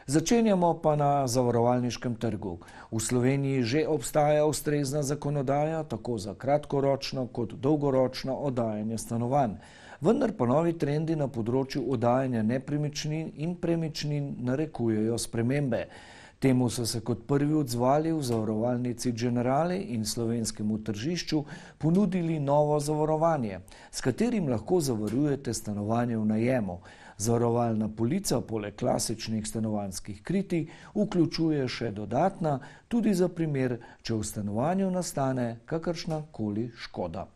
Začenjamo pa na zavarovalniškem trgu. V Sloveniji že obstaja ustrezna zakonodaja, tako za kratkoročno kot dolgoročno oddajanje stanovanj. Vendar pa novi trendi na področju oddajanja nepremičnin in premičnin narekujejo spremembe. Temu so se kot prvi odzvali v zavarovalnici Generali in slovenskemu tržišču ponudili novo zavarovanje, s katerim lahko zavarujete stanovanje v najemu. Zavarovalna polica poleg klasičnih stanovanjskih kritij vključuje še dodatna, tudi za primer, če v stanovanju nastane kakršna koli škoda.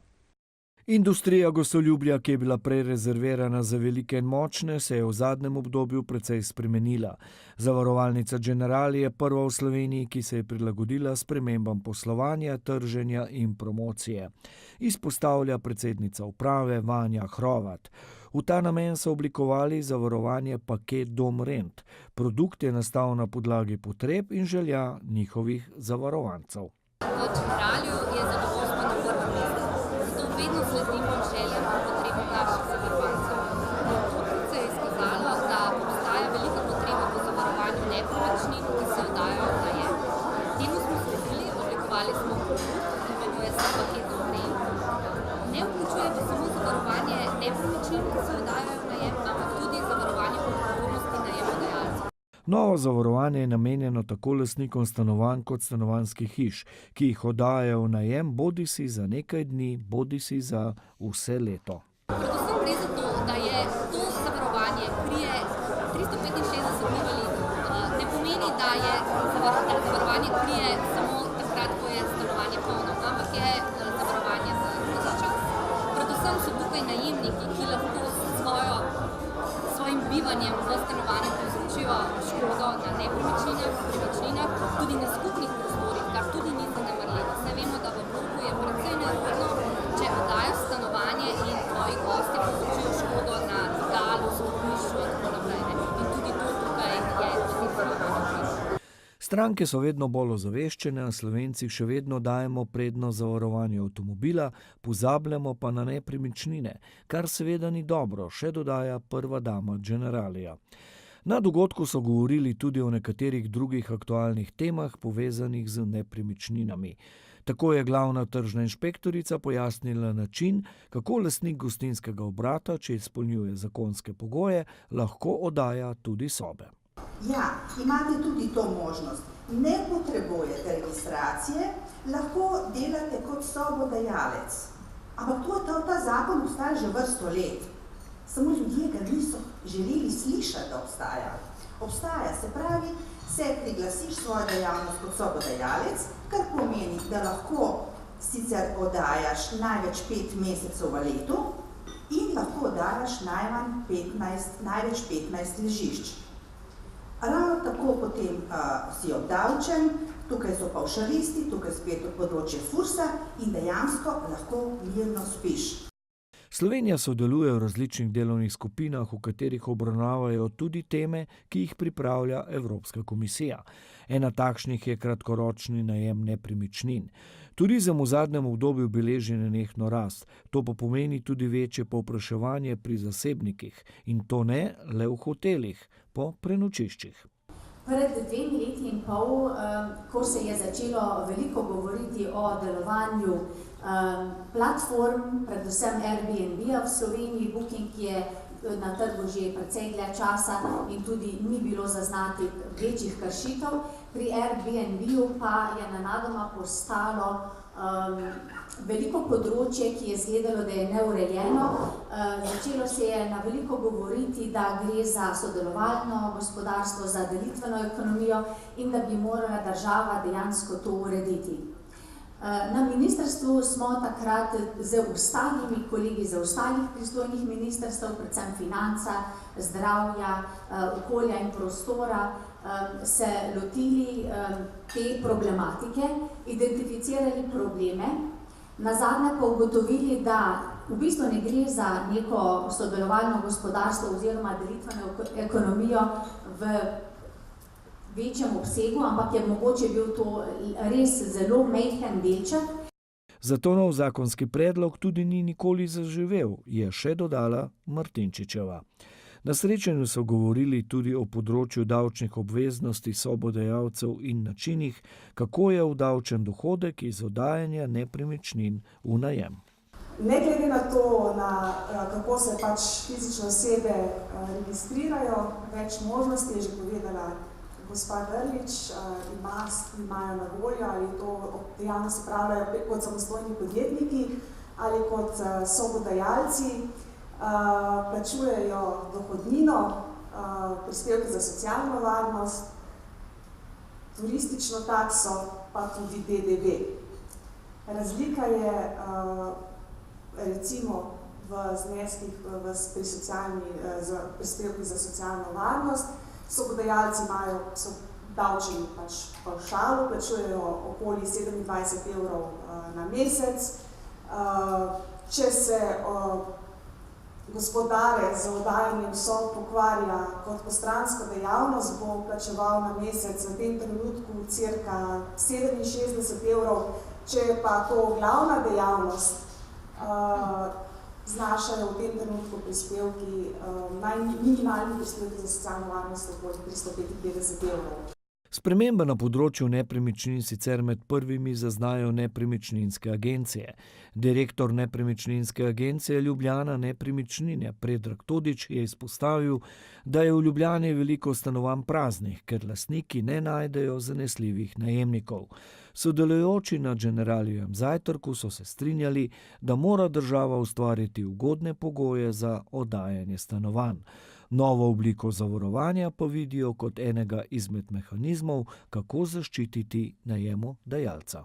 Industrija gostoljubja, ki je bila prej rezervirana za velike in močne, se je v zadnjem obdobju precej spremenila. Zavarovalnica Generali je prva v Sloveniji, ki se je prilagodila spremembam poslovanja, trženja in promocije. Izpostavlja predsednica uprave Vanja Hrovat. V ta namen so oblikovali zavarovanje Paket Dom Rent. Produkt je nastal na podlagi potreb in želja njihovih zavarovancev. V Generaliju je zadovoljstvo na prvem mestu. Zato vedno sledimo željam in potrebam naših zavarovancev. Tokrat se je izkazalo, da obstaja velika potreba po zavarovanju nepremičnin, ki se oddajajo v najem. Temu smo sledili, oblikovali smo produkt, imenuje se Paket Dom Rent. Ne vključuje pa samo zavarovanje nepremičnin, ki se oddajajo v najem, ampak tudi zavarovanje odgovornosti najemodajalcev. Novo zavarovanje je namenjeno tako lastnikom stanovanj kot stanovanjskih hiš, ki jih oddajajo v najem bodisi za nekaj dni, bodisi za vse leto. Predvsem gre za to, da je to zavarovanje krije 365 dni v letu. Ne pomeni, da je zavarovanje krije samo takrat, ko je stanovanje polno, ampak je zavarovanje za vse čas. Predvsem so tukaj najemniki, ki lahko s svojim bivanjem v stanovanju povzročijo škodo na nepremičninah, premičninah, tudi na skupnih prostorih, kar tudi ni zanemarljivo. Saj vemo, da v bloku je precej nerodno, če oddajaš stanovanje in tvoji gostje povzročijo škodo na dvigalu, stopnišču in tako naprej. In tudi to tukaj je zavarovanje. Stranke so vedno bolj ozaveščene, a Slovenci še vedno dajemo prednost zavarovanju avtomobila, pozabljamo pa na nepremičnine, kar seveda ni dobro, še dodaja prva dama Generalija. Na dogodku so govorili tudi o nekaterih drugih aktualnih temah povezanih z nepremičninami. Tako je glavna tržna inšpektorica pojasnila način, kako lastnik gostinskega obrata, če izpolnjuje zakonske pogoje, lahko oddaja tudi sobe. Ja, imate tudi to možnost. Ne potrebujete registracije, lahko delate kot sobodajalec. Ampak ta zakon obstaja že vrsto let. Samo ljudje ga niso želeli slišati, da obstaja. Obstaja, se pravi, se priglasiš svojo dejavnost kot sobodajalec, kar pomeni, da lahko sicer oddajaš največ 5 mesecev v letu in lahko oddajaš največ 15 ležišč. Ravno tako potem si obdavčen, tukaj so pavšalisti, tukaj spet področje FURS-a in dejansko lahko mirno spiš. Slovenija sodeluje v različnih delovnih skupinah, v katerih obravnavajo tudi teme, ki jih pripravlja Evropska komisija. Ena takšnih je kratkoročni najem nepremičnin. Turizem v zadnjem obdobju beleži nenehno rast, to pa pomeni tudi večje povpraševanje pri zasebnikih in to ne le v hotelih, po prenočiščih. Pred 2 leti in pol, ko se je začelo veliko govoriti o delovanju platform, predvsem Airbnb-a v Sloveniji, Booking je na trgu že precej dlje časa in tudi ni bilo zaznati večjih kršitev. Pri Airbnb-u pa je nenadoma postalo veliko področje, ki je izgledalo, da je neurejeno. Začelo se je na veliko govoriti, da gre za sodelovalno gospodarstvo, za delitveno ekonomijo in da bi morala država dejansko to urediti. Na ministrstvu smo takrat z ostalimi kolegi, z ostalih pristojnih ministrstev, predvsem financa, zdravja, okolja in prostora, se lotili te problematike, identificirali probleme, nazadnje pa ugotovili, da v bistvu ne gre za neko sodelovalno gospodarstvo oziroma delitveno ekonomijo v večjem obsegu, ampak je mogoče bil to res zelo majhen delček. Zato nov zakonski predlog tudi ni nikoli zaživel, je še dodala Martinčičeva. Na srečanju so govorili tudi o področju davčnih obveznosti sobodajalcev in načinih, kako je obdavčen dohodek iz oddajanja nepremičnin v najem. Ne glede na to, kako se fizične osebe registrirajo, več možnosti je že povedala gospa Grlič, imajo na voljo, ali to dejavnost opravljajo kot samostojni podjetniki ali kot sobodajalci, plačujejo dohodnino, prispevke za socialno varnost, turistično takso, pa tudi DDV. Razlika je recimo v zneskih pri prispevkih za socialno varnost. Sobodajalci so davčeni pavšalu, plačujejo okoli 27 evrov na mesec. Če se gospodarec z oddajanjem sob ukvarja kot postransko dejavnost, bo plačeval na mesec v tem trenutku cirka 67 evrov. Če je pa to glavna dejavnost, znašajo v tem trenutku prispevki, minimalni prispevki za socialno varnost okoli 355 evrov. Spremembe na področju nepremičnin sicer med prvimi zaznajo nepremičninske agencije. Direktor nepremičninske agencije Ljubljana Nepremičnine Predrag Todić je izpostavil, da je v Ljubljani veliko stanovanj praznih, ker lastniki ne najdejo zanesljivih najemnikov. Sodelujoči na Generalijevem zajtrku so se strinjali, da mora država ustvariti ugodne pogoje za oddajanje stanovanj. Novo obliko zavarovanja pa vidijo kot enega izmed mehanizmov, kako zaščititi najemodajalca.